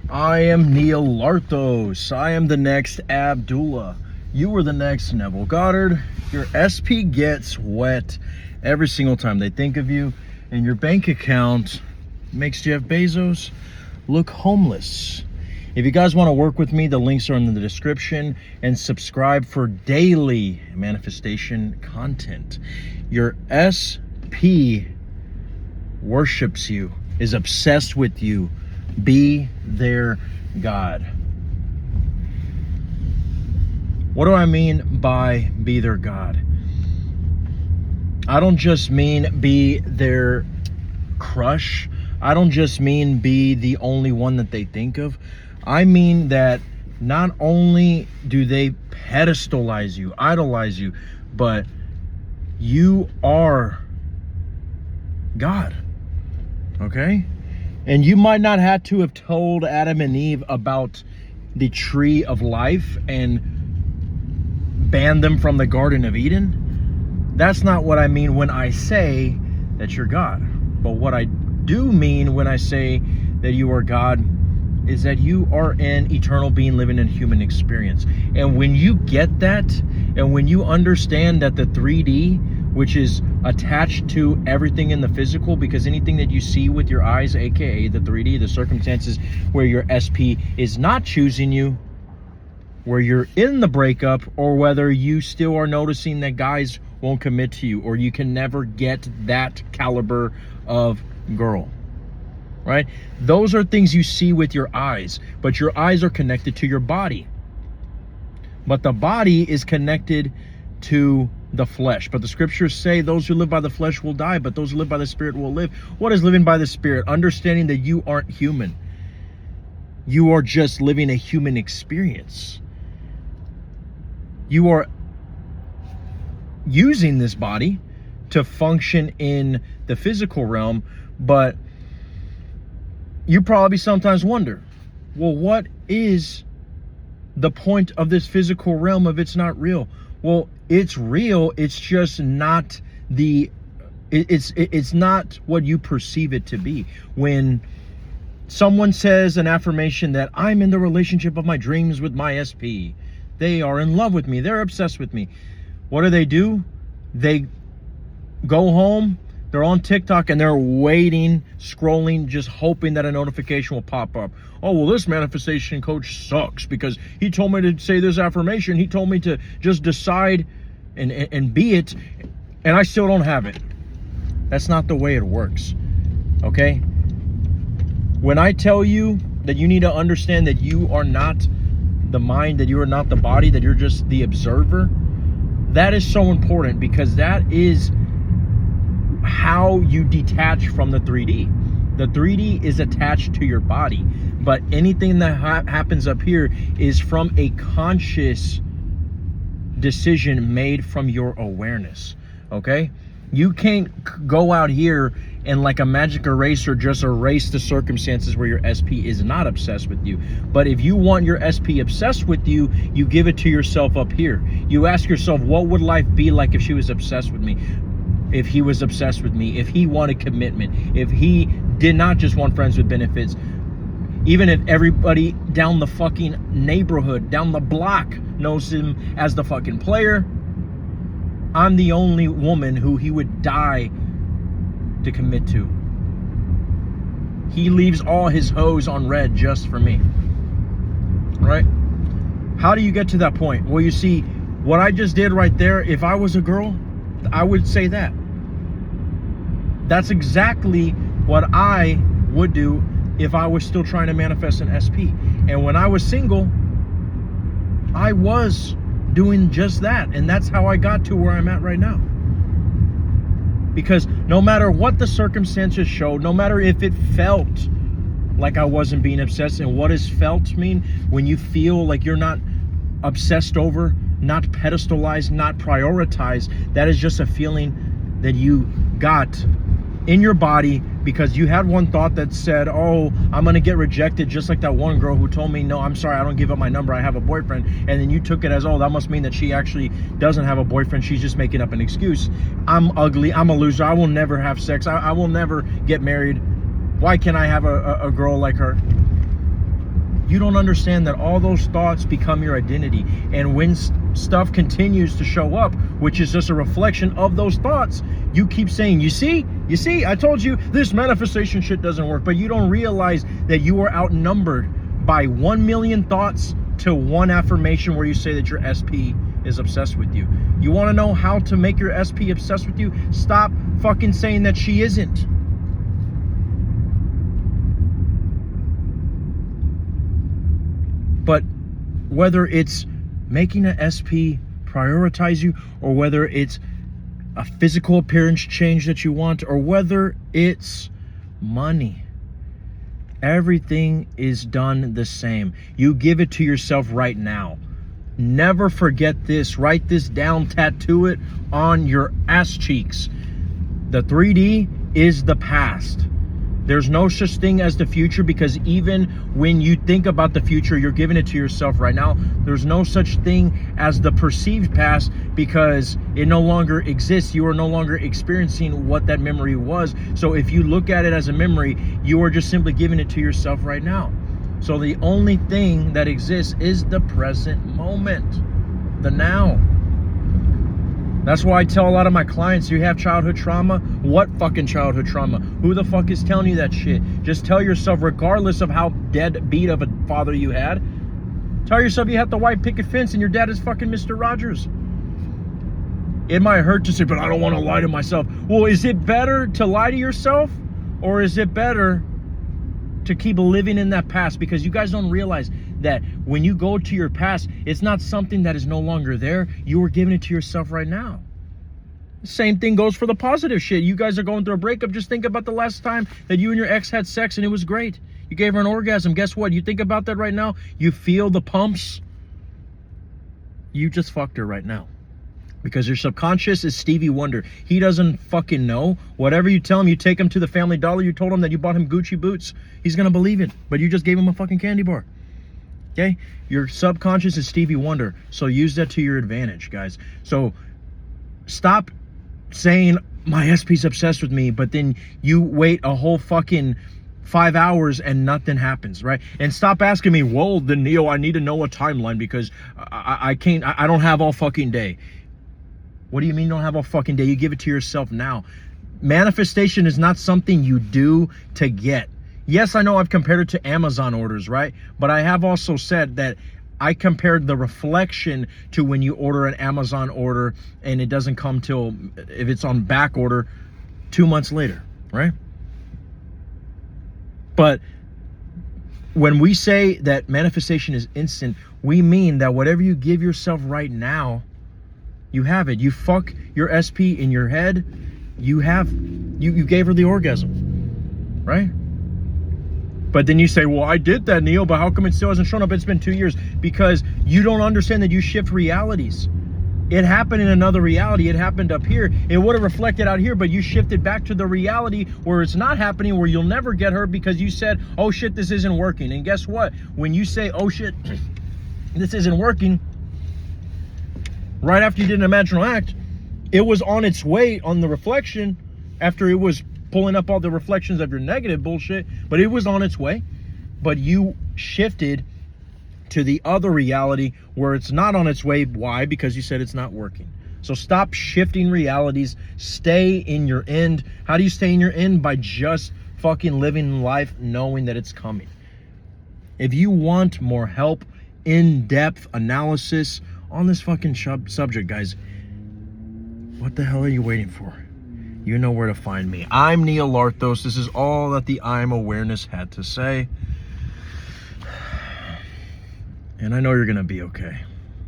I am Neil Larthos. I am the next Abdullah. You are the next Neville Goddard. Your SP gets wet every single time they think of you, and your bank account makes Jeff Bezos look homeless. If you guys want to work with me, the links are in the description, and subscribe for daily manifestation content. Your SP worships you, is obsessed with you. Be their God. What do I mean by be their God? I don't just mean be their crush. I don't just mean be the only one that they think of. I mean that not only do they pedestalize you, idolize you, but you are God. Okay? And you might not have to have told Adam and Eve about the tree of life and banned them from the Garden of Eden. That's not what I mean when I say that you're God. But what I do mean when I say that you are God is that you are an eternal being living in human experience. And when you get that, and when you understand that the 3D, which is attached to everything in the physical, because anything that you see with your eyes, aka the 3D, the circumstances where your SP is not choosing you, where you're in the breakup, or whether you still are noticing that guys won't commit to you, or you can never get that caliber of girl, right? Those are things you see with your eyes, but your eyes are connected to your body. But the body is connected to the flesh. But the scriptures say those who live by the flesh will die, but those who live by the Spirit will live. What is living by the Spirit? Understanding that you aren't human. You are just living a human experience. You are using this body to function in the physical realm, but you probably sometimes wonder, well, what is the point of this physical realm if it's not real? Well, it's real. It's just not it's not what you perceive it to be. When someone says an affirmation that I'm in the relationship of my dreams with my SP, they are in love with me, they're obsessed with me. What do? They go home, they're on TikTok, and they're waiting, scrolling, just hoping that a notification will pop up. Oh, well, this manifestation coach sucks because he told me to say this affirmation. He told me to just decide and be it, and I still don't have it. That's not the way it works, okay? When I tell you that you need to understand that you are not the mind, that you are not the body, that you're just the observer, that is so important, because that is how you detach from the 3D. The 3D is attached to your body, but anything that happens up here is from a conscious decision made from your awareness, okay? You can't go out here and like a magic eraser just erase the circumstances where your SP is not obsessed with you. But if you want your SP obsessed with you, you give it to yourself up here. You ask yourself, what would life be like if she was obsessed with me? If he was obsessed with me, if he wanted commitment, if he did not just want friends with benefits, even if everybody down the fucking neighborhood, down the block knows him as the fucking player, I'm the only woman who he would die to commit to. He leaves all his hoes on red just for me, right? How do you get to that point? Well, you see, what I just did right there, if I was a girl, I would say that. That's exactly what I would do if I was still trying to manifest an SP. And when I was single, I was doing just that. And that's how I got to where I'm at right now. Because no matter what the circumstances showed, no matter if it felt like I wasn't being obsessed, and what does felt mean? When you feel like you're not obsessed over, not pedestalized, not prioritized, that is just a feeling that you got in your body because you had one thought that said, oh, I'm gonna get rejected, just like that one girl who told me, no, I'm sorry, I don't give up my number, I have a boyfriend. And then you took it as, oh, that must mean that she actually doesn't have a boyfriend, she's just making up an excuse. I'm ugly, I'm a loser, I will never have sex, I will never get married. Why can't I have a girl like her? You don't understand that all those thoughts become your identity. And when stuff continues to show up, which is just a reflection of those thoughts, you keep saying, you see, I told you this manifestation shit doesn't work. But you don't realize that you are outnumbered by 1 million thoughts to one affirmation where you say that your SP is obsessed with you. You want to know how to make your SP obsessed with you? Stop fucking saying that she isn't. But whether it's making an SP prioritize you, or whether it's a physical appearance change that you want, or whether it's money, everything is done the same. You give it to yourself right now. Never forget this. Write this down, tattoo it on your ass cheeks. The 3D is the past. There's no such thing as the future, because even when you think about the future, you're giving it to yourself right now. There's no such thing as the perceived past, because it no longer exists. You are no longer experiencing what that memory was. So if you look at it as a memory, you are just simply giving it to yourself right now. So the only thing that exists is the present moment, the now. That's why I tell a lot of my clients, you have childhood trauma? What fucking childhood trauma? Who the fuck is telling you that shit? Just tell yourself, regardless of how deadbeat of a father you had, tell yourself you have the white picket fence and your dad is fucking Mr. Rogers. It might hurt to say, but I don't want to lie to myself. Well, is it better to lie to yourself, or is it better to keep living in that past? Because you guys don't realize that when you go to your past, it's not something that is no longer there. You are giving it to yourself right now. Same thing goes for the positive shit. You guys are going through a breakup. Just think about the last time that you and your ex had sex and it was great. You gave her an orgasm. Guess what? You think about that right now. You feel the pumps. You just fucked her right now. Because your subconscious is Stevie Wonder. He doesn't fucking know. Whatever you tell him, you take him to the Family Dollar, you told him that you bought him Gucci boots, he's gonna believe it. But you just gave him a fucking candy bar. Okay? Your subconscious is Stevie Wonder. So use that to your advantage, guys. So stop saying my SP's obsessed with me, but then you wait a whole fucking 5 hours and nothing happens, right? And stop asking me, well, then Neo, I need to know a timeline because I don't have all fucking day. What do you mean you don't have all fucking day? You give it to yourself now. Manifestation is not something you do to get. Yes, I know I've compared it to Amazon orders, right? But I have also said that I compared the reflection to when you order an Amazon order and it doesn't come till, if it's on back order, 2 months later, right? But when we say that manifestation is instant, we mean that whatever you give yourself right now, you have it. You fuck your SP in your head, you gave her the orgasm, right? But then you say, well, I did that, Neo, but how come it still hasn't shown up? It's been 2 years. Because you don't understand that you shift realities. It happened in another reality. It happened up here. It would have reflected out here, but you shifted back to the reality where it's not happening, where you'll never get her because you said, oh shit, this isn't working. And guess what? When you say, oh shit, this isn't working, right after you did an imaginal act, it was on its way on the reflection after it was pulling up all the reflections of your negative bullshit, but it was on its way. But you shifted to the other reality where it's not on its way. Why? Because you said it's not working. So stop shifting realities. Stay in your end. How do you stay in your end? By just fucking living life knowing that it's coming. If you want more help, in-depth analysis on this fucking subject, guys, what the hell are you waiting for? You know where to find me. I'm Neil Larthos. This is all that the I'm Awareness had to say. And I know you're going to be okay.